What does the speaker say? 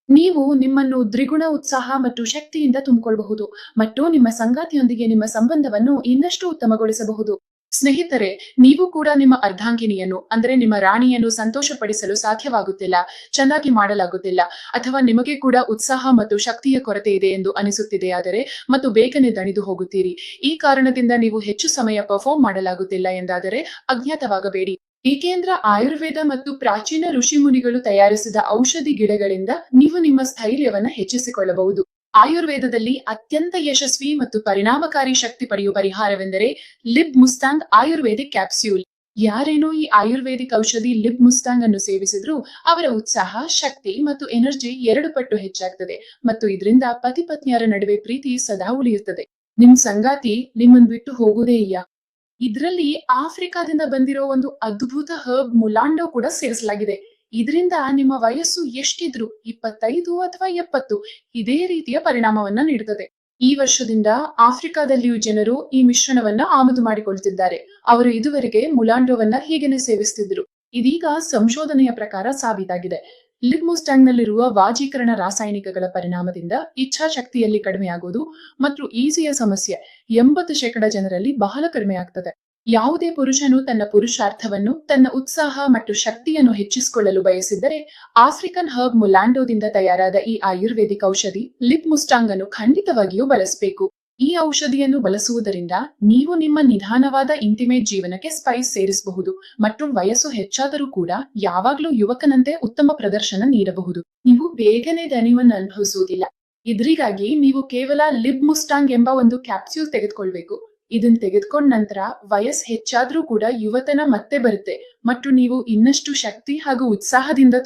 ನೀವು ನಿಮ್ಮನ್ನು ದ್ವಿಗುಣ ಉತ್ಸಾಹ ಮತ್ತು ಶಕ್ತಿಯಿಂದ ತುಂಬಿಕೊಳ್ಳಬಹುದು ಮತ್ತು ನಿಮ್ಮ ಸಂಗಾತಿಯೊಂದಿಗೆ ನಿಮ್ಮ ಸಂಬಂಧವನ್ನು ಇನ್ನಷ್ಟು ಉತ್ತಮಗೊಳಿಸಬಹುದು. ಸ್ನೇಹಿತರೆ, ನೀವು ಕೂಡ ನಿಮ್ಮ ಅರ್ಧಾಂಗಿನಿಯನ್ನು ಅಂದರೆ ನಿಮ್ಮ ರಾಣಿಯನ್ನು ಸಂತೋಷಪಡಿಸಲು ಸಾಧ್ಯವಾಗುತ್ತಿಲ್ಲ, ಚೆನ್ನಾಗಿ ಮಾಡಲಾಗುತ್ತಿಲ್ಲ, ಅಥವಾ ನಿಮಗೆ ಕೂಡ ಉತ್ಸಾಹ ಮತ್ತು ಶಕ್ತಿಯ ಕೊರತೆ ಇದೆ ಎಂದು ಅನಿಸುತ್ತಿದೆಯಾದರೆ ಮತ್ತು ಬೇಗನೆ ದಣಿದು ಹೋಗುತ್ತೀರಿ. ಈ ಕಾರಣದಿಂದ ನೀವು ಹೆಚ್ಚು ಸಮಯ ಪರ್ಫಾರ್ಮ್ ಮಾಡಲಾಗುತ್ತಿಲ್ಲ ಎಂದಾದರೆ ಅಜ್ಞಾತವಾಗಬೇಡಿ. ಏಕೆಂದ್ರ ಆಯುರ್ವೇದ ಮತ್ತು ಪ್ರಾಚೀನ ಋಷಿಮುನಿಗಳು ತಯಾರಿಸಿದ ಔಷಧಿ ಗಿಡಗಳಿಂದ ನೀವು ನಿಮ್ಮ ಸ್ಥೈರ್ಯವನ್ನ ಹೆಚ್ಚಿಸಿಕೊಳ್ಳಬಹುದು. ಆಯುರ್ವೇದದಲ್ಲಿ ಅತ್ಯಂತ ಯಶಸ್ವಿ ಮತ್ತು ಪರಿಣಾಮಕಾರಿ ಶಕ್ತಿ ಪಡೆಯುವ ಪರಿಹಾರವೆಂದರೆ ಲಿಬ್ ಮುಸ್ತಾಂಗ್ ಆಯುರ್ವೇದಿಕ್ ಕ್ಯಾಪ್ಸ್ಯೂಲ್. ಯಾರೇನೋ ಈ ಆಯುರ್ವೇದಿಕ್ ಔಷಧಿ ಲಿಬ್ ಮುಸ್ತಾಂಗ್ ಅನ್ನು ಸೇವಿಸಿದ್ರೂ ಅವರ ಉತ್ಸಾಹ, ಶಕ್ತಿ ಮತ್ತು ಎನರ್ಜಿ 2 ಪಟ್ಟು ಹೆಚ್ಚಾಗ್ತದೆ ಮತ್ತು ಇದರಿಂದ ಪತಿ ಪತ್ನಿಯರ ನಡುವೆ ಪ್ರೀತಿ ಸದಾ ಉಳಿಯುತ್ತದೆ. ನಿಮ್ ಸಂಗಾತಿ ನಿಮ್ಮನ್ ಬಿಟ್ಟು ಹೋಗುವುದೇ ಇಲ್ಲ. ಇದ್ರಲ್ಲಿ ಆಫ್ರಿಕಾದಿಂದ ಬಂದಿರೋ ಒಂದು ಅದ್ಭುತ ಹರ್ಬ್ ಮುಲಾಂಡೋ ಕೂಡ ಸೇರಿಸಲಾಗಿದೆ. ಇದರಿಂದ ನಿಮ್ಮ ವಯಸ್ಸು ಎಷ್ಟಿದ್ರು 25 ಅಥವಾ 70 ಇದೇ ರೀತಿಯ ಪರಿಣಾಮವನ್ನ ನೀಡುತ್ತದೆ. ಈ ವರ್ಷದಿಂದ ಆಫ್ರಿಕಾದಲ್ಲಿಯೂ ಜನರು ಈ ಮಿಶ್ರಣವನ್ನ ಆಮದು ಮಾಡಿಕೊಳ್ತಿದ್ದಾರೆ. ಅವರು ಇದುವರೆಗೆ ಮುಲಾಂಡೋವನ್ನ ಹೀಗೇನೆ ಸೇವಿಸ್ತಿದ್ರು. ಇದೀಗ ಸಂಶೋಧನೆಯ ಪ್ರಕಾರ ಸಾಬೀತಾಗಿದೆ. ಲಿಬ್ ನಲ್ಲಿರುವ ವಾಜೀಕರಣ ರಾಸಾಯನಿಕಗಳ ಪರಿಣಾಮದಿಂದ ಇಚ್ಛಾಶಕ್ತಿಯಲ್ಲಿ ಕಡಿಮೆಯಾಗುವುದು ಮತ್ತು ಈಸಿಯ ಸಮಸ್ಯೆ 80% ಜನರಲ್ಲಿ ಬಹಳ ಕಡಿಮೆ ಆಗ್ತದೆ. ಯಾವುದೇ ಪುರುಷನು ತನ್ನ ಪುರುಷಾರ್ಥವನ್ನು, ತನ್ನ ಉತ್ಸಾಹ ಮತ್ತು ಶಕ್ತಿಯನ್ನು ಹೆಚ್ಚಿಸಿಕೊಳ್ಳಲು ಬಯಸಿದ್ದರೆ ಆಫ್ರಿಕನ್ ಹರ್ಬ್ ಮುಲಾಂಡೋದಿಂದ ತಯಾರಾದ ಈ ಆಯುರ್ವೇದಿಕ್ ಔಷಧಿ ಲಿಪ್ ಮುಸ್ಟಾಂಗ್ ಅನ್ನು ಖಂಡಿತವಾಗಿಯೂ ಬಳಸಬೇಕು. ಈ ಔಷಧಿಯನ್ನು ಬಳಸುವುದರಿಂದ ನೀವು ನಿಮ್ಮ ನಿಧಾನವಾದ ಇಂಟಿಮೇಟ್ ಜೀವನಕ್ಕೆ ಸ್ಪೈಸ್ ಸೇರಿಸಬಹುದು ಮತ್ತು ವಯಸ್ಸು ಹೆಚ್ಚಾದರೂ ಕೂಡ ಯಾವಾಗಲೂ ಯುವಕನಂತೆ ಉತ್ತಮ ಪ್ರದರ್ಶನ ನೀಡಬಹುದು. ನೀವು ಬೇಗನೆ ದಣಿವನ್ನು ಅನುಭವಿಸುವುದಿಲ್ಲ. ಇದ್ರಿಗಾಗಿ ನೀವು ಕೇವಲ ಲಿಬ್ ಮುಸ್ಟಾಂಗ್ ಎಂಬ ಒಂದು ಕ್ಯಾಪ್ಸ್ಯೂಲ್ ತೆಗೆದುಕೊಳ್ಬೇಕು. ಇದನ್ನ ತೆಗೆದುಕೊಂಡ ನಂತರ ವಯಸ್ಸು ಹೆಚ್ಚಾದ್ರೂ ಕೂಡ ಯುವತನ ಮತ್ತೆ ಬರುತ್ತೆ ಮತ್ತು ನೀವು ಇನ್ನಷ್ಟು ಶಕ್ತಿ ಹಾಗೂ ಉತ್ಸಾಹದಿಂದ